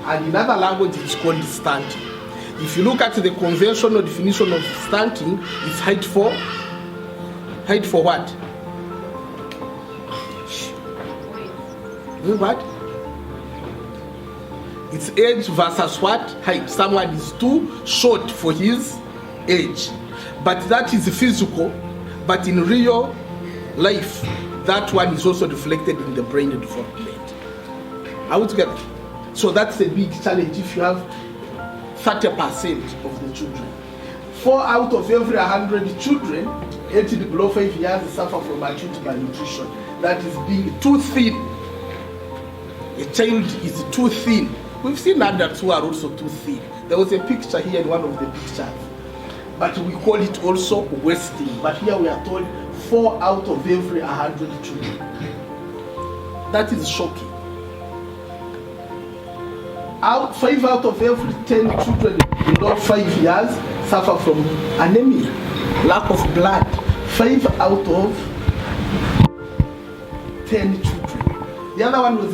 and in other languages it's called stunting. If you look at the conventional definition of stunting, it's height for what? What? It's age versus what? Height. Someone is too short for his age. But that is physical, but in real life, that one is also reflected in the brain development. Are we together? So that's a big challenge if you have 30% of the children. 4 out of every 100 children, 80 below 5 years, suffer from acute malnutrition. That is being too thin. A child is too thin. We've seen adults who are also too thin. There was a picture here in one of the pictures. But we call it also wasting. But here we are told 4 out of every 100 children. That is shocking. 5 out of every 10 children below 5 years suffer from anemia, lack of blood. 5 out of 10 children. The other one was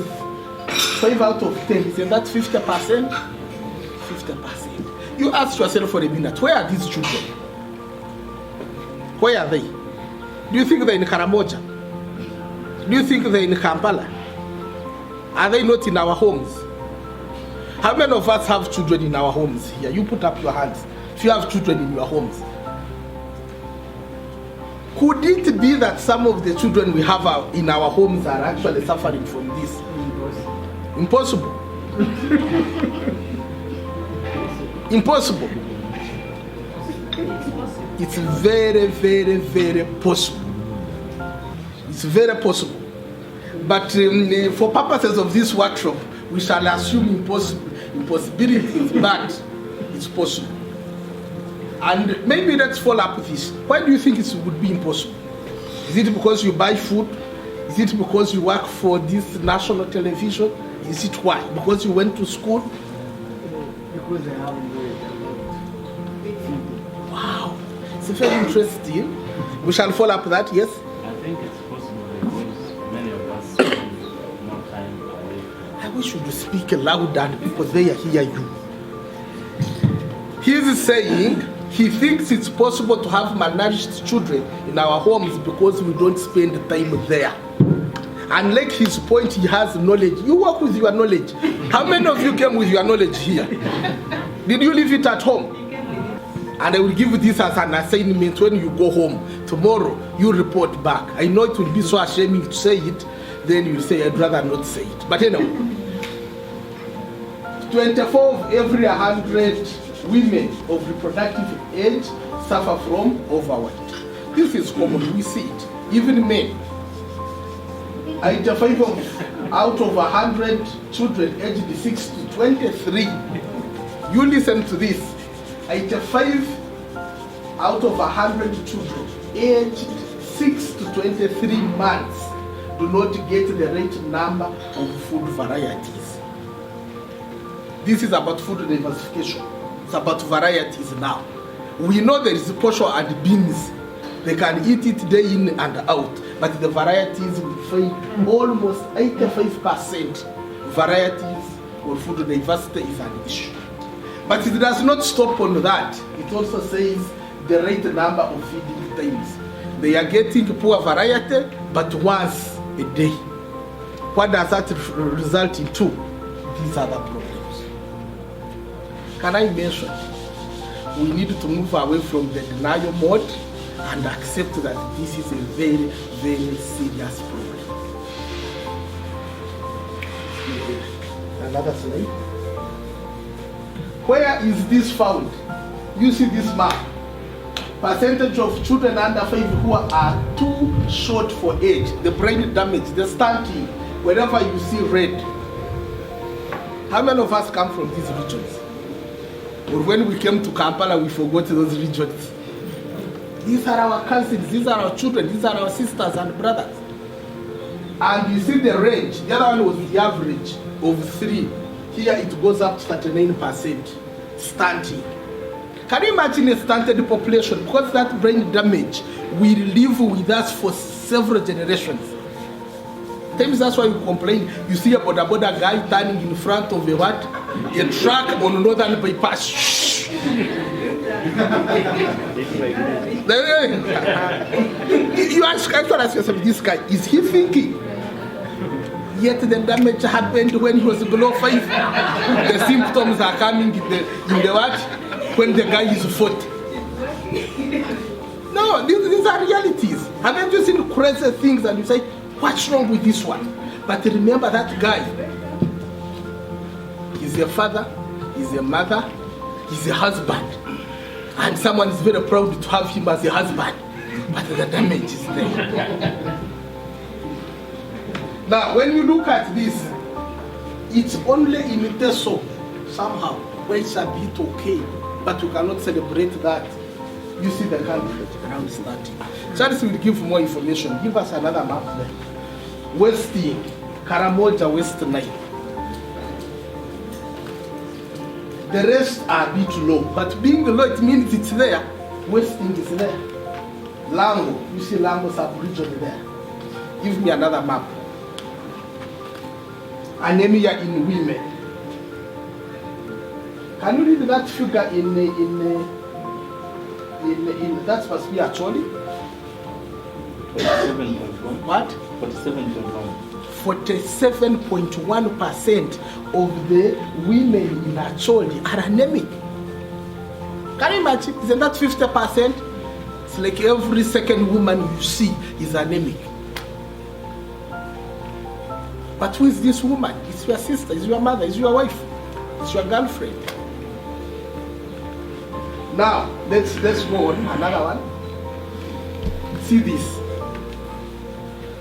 5 out of 10. Isn't that 50%? 50%. You ask yourself for a minute, where are these children? Where are they? Do you think they're in Karamoja? Do you think they're in Kampala? Are they not in our homes? How many of us have children in our homes here? You put up your hands. If you have children in your homes. Could it be that some of the children we have in our homes are actually suffering from this? Impossible. Impossible. It's very, very, very possible. It's very possible. But for purposes of this workshop, we shall assume impossibilities, but it's possible. And maybe let's follow up with this. Why do you think it would be impossible? Is it because you buy food? Is it because you work for this national television? Is it why? Because you went to school? Because I haven't worried about. Wow, it's very interesting. We shall follow up that, yes? I think it's possible because many of us spend more time away. I wish you would speak louder because they hear you. He is saying he thinks it's possible to have malnourished children in our homes because we don't spend time there. And like his point, he has knowledge. You work with your knowledge. How many of you came with your knowledge here? Did you leave it at home? And I will give you this as an assignment when you go home. Tomorrow, you report back. I know it will be so ashamed to say it, then you'll say, I'd rather not say it. But anyway, 24 of every 100 women of reproductive age suffer from overweight. This is common, we see it. Even men. 85 out of 100 children aged 6 to 23. You listen to this. 85 out of 100 children aged 6 to 23 months do not get the right number of food varieties. This is about food diversification. It's about varieties now. We know there is posho and beans. They can eat it day in and out, but the varieties will find almost 85% varieties or food diversity is an issue. But it does not stop on that. It also says the right number of feeding times. They are getting poor variety, but once a day. What does that result into? These other problems. Can I mention? We need to move away from the denial mode and accept that this is a very, very serious problem. Another slide. Where is this found? You see this map. Percentage of children under 5 who are too short for age, the brain damage, the stunting, wherever you see red. How many of us come from these regions? Or when we came to Kampala, we forgot those regions. These are our cousins, these are our children, these are our sisters and brothers. And you see the range. The other one was the average of 3. Here it goes up to 39%. Stunting. Can you imagine a stunted population? Because that brain damage will live with us for several generations. Times that's why you complain. You see a boda guy turning in front of a what? A truck on northern bypass. You actually ask yourself, this guy, is he thinking? Yet the damage happened when he was below 5. The symptoms are coming in the what? When the guy is 40. No, these are realities. Haven't you seen crazy things and you say, what's wrong with this one? But remember that guy. He's a father, he's a mother, he's a husband. And someone is very proud to have him as a husband. But the damage is there. Now, when you look at this, it's only in Teso, somehow, where it's a bit okay, but you cannot celebrate that. You see the country around starting. Charles will give more information. Give us another map there. West Karamoja, West Nile. The rest are a bit low, but being low, it means it's there. Westing is there. Lambo, you see Lambo sub-region there. Give me another map. Anemia in women. Can you read that figure in that must be actually? 47.1. What? 47.1. 47.1% of the women in Acholi are anemic. Can you imagine? Isn't that 50%? It's like every second woman you see is anemic. But who is this woman? It's your sister, it's your mother, it's your wife, it's your girlfriend. Now, let's go on. Another one. See this.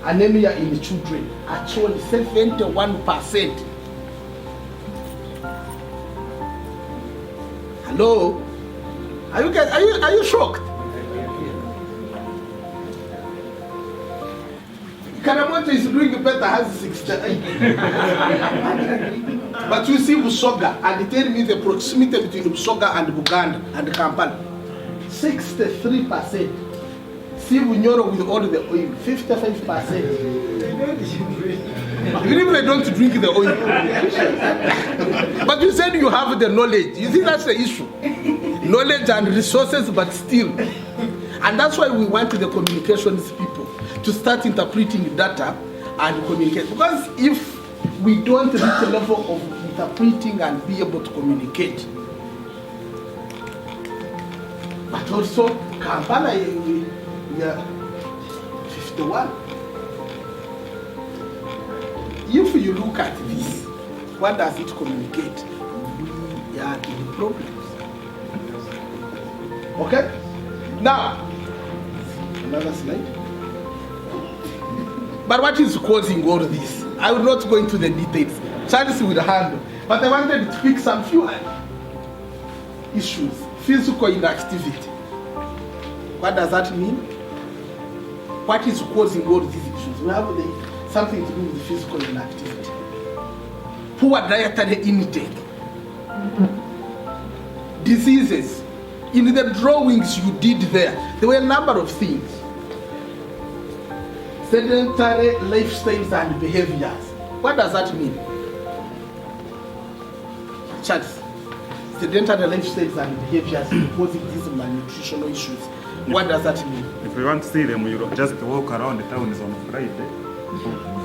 Anemia in children. Actually, 71%. Hello? Are you shocked? Karamoja is doing better, has 68. But you see Busoga, and tell me the proximity between Busoga and Buganda and Kampala. 63%. See Bunyoro with all the oil, 55%. Even if they don't drink the oil. But you said you have the knowledge. You think that's the issue? Knowledge and resources, but still. And that's why we want the communications people to start interpreting data and communicate. Because if we don't reach the level of interpreting and be able to communicate, but also Kampala, we are 51. If you look at this, what does it communicate? We are in problems. Okay? Now, another slide. But what is causing all this? I will not go into the details. Charles will handle. But I wanted to pick some few issues. Physical inactivity. What does that mean? What is causing all these issues? We have something to do with physical inactivity. Poor dietary intake. Diseases. In the drawings you did there were a number of things. Sedentary lifestyles and behaviors. What does that mean? Charles, sedentary lifestyles and behaviors causing these malnutritional issues. What does that mean? If you want to see them, you just walk around the towns on Friday,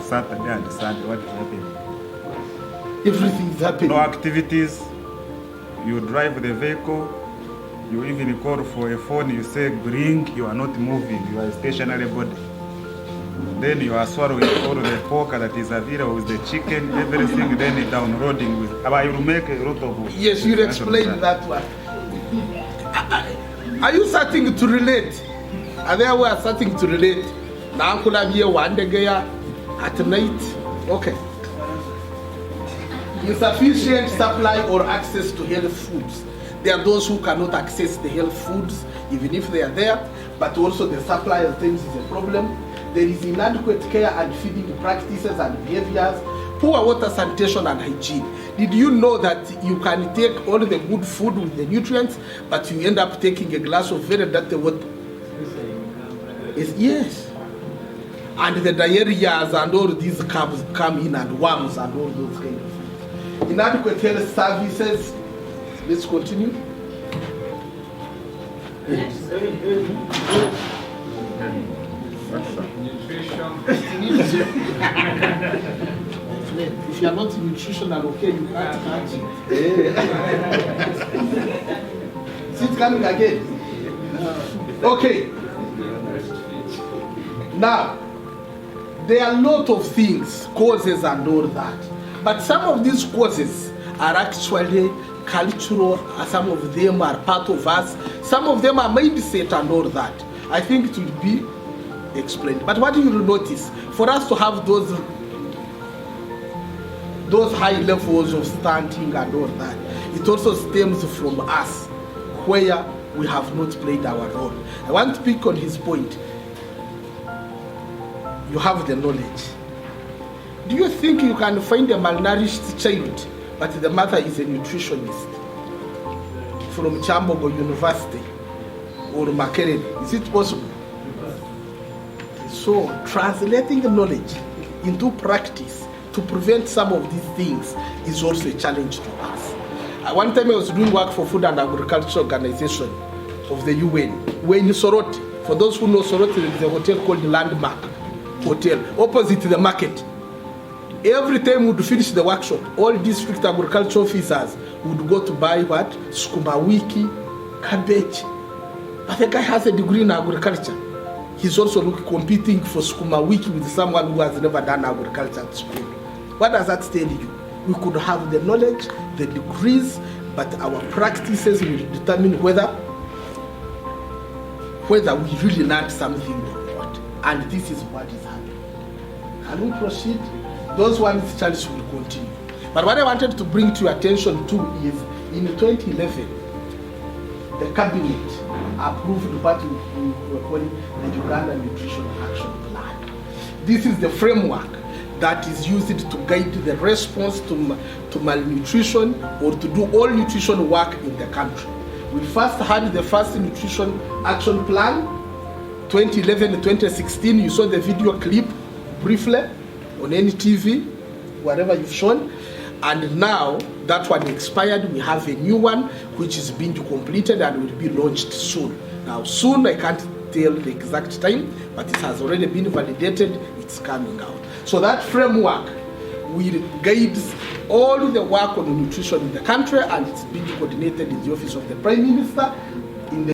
Saturday and Sunday. What is happening? Everything is happening. No activities. You drive the vehicle. You even call for a phone. You say bring. You are not moving. You are a stationary body. Then you are swallowing all the pork that is available with the chicken, everything. Then downloading with. But you will make a lot of. Yes, you explain that one. Are you starting to relate? Are they were starting to relate? Now I'm here one day at night. Okay. Insufficient supply or access to health foods. There are those who cannot access the health foods, even if they are there, but also the supply of things is a problem. There is inadequate care and feeding practices and behaviors, poor water sanitation and hygiene. Did you know that you can take all the good food with the nutrients, but you end up taking a glass of very dirty water? Yes. and the diarrheas and all these carbs come in, and worms and all those kind of things. Inadequate health services. Let's continue. If you are not nutritional, okay, you can't catch it. See it coming again. Okay. Now, there are a lot of things, causes and all that. But some of these causes are actually cultural, some of them are part of us, some of them are mindset and all that. I think it will be explained. But what you will notice, for us to have those high levels of stunting and all that, it also stems from us, where we have not played our role. I want to pick on his point. You have the knowledge. Do you think you can find a malnourished child, but the mother is a nutritionist from Chambogo University or Makerere? Is it possible? So, translating knowledge into practice to prevent some of these things is also a challenge to us. One time I was doing work for Food and Agriculture Organization of the UN. We're in Soroti. For those who know Soroti, there is a hotel called Landmark Hotel, opposite the market. Every time we would finish the workshop, all district agriculture officers would go to buy what? Sukuma wiki, cabbage. But the guy has a degree in agriculture. He's also competing for Sukuma wiki with someone who has never done agriculture at school. What does that tell you? We could have the knowledge, the degrees, but our practices will determine whether we really learned something or not. And this is what is happening. Can we proceed? Those ones, Charles, will continue. But what I wanted to bring to your attention too is, in 2011, the cabinet approved what we were calling the Uganda Nutrition Action Plan. This is the framework that is used to guide the response to malnutrition or to do all nutrition work in the country. We first had the first Nutrition Action Plan, 2011-2016. You saw the video clip briefly on any TV, wherever you've shown. And now that one expired, we have a new one which is being completed and will be launched soon. Now soon, I can't tell the exact time, but it has already been validated, it's coming out. So that framework will guide all the work on nutrition in the country, and it's being coordinated in the office of the Prime Minister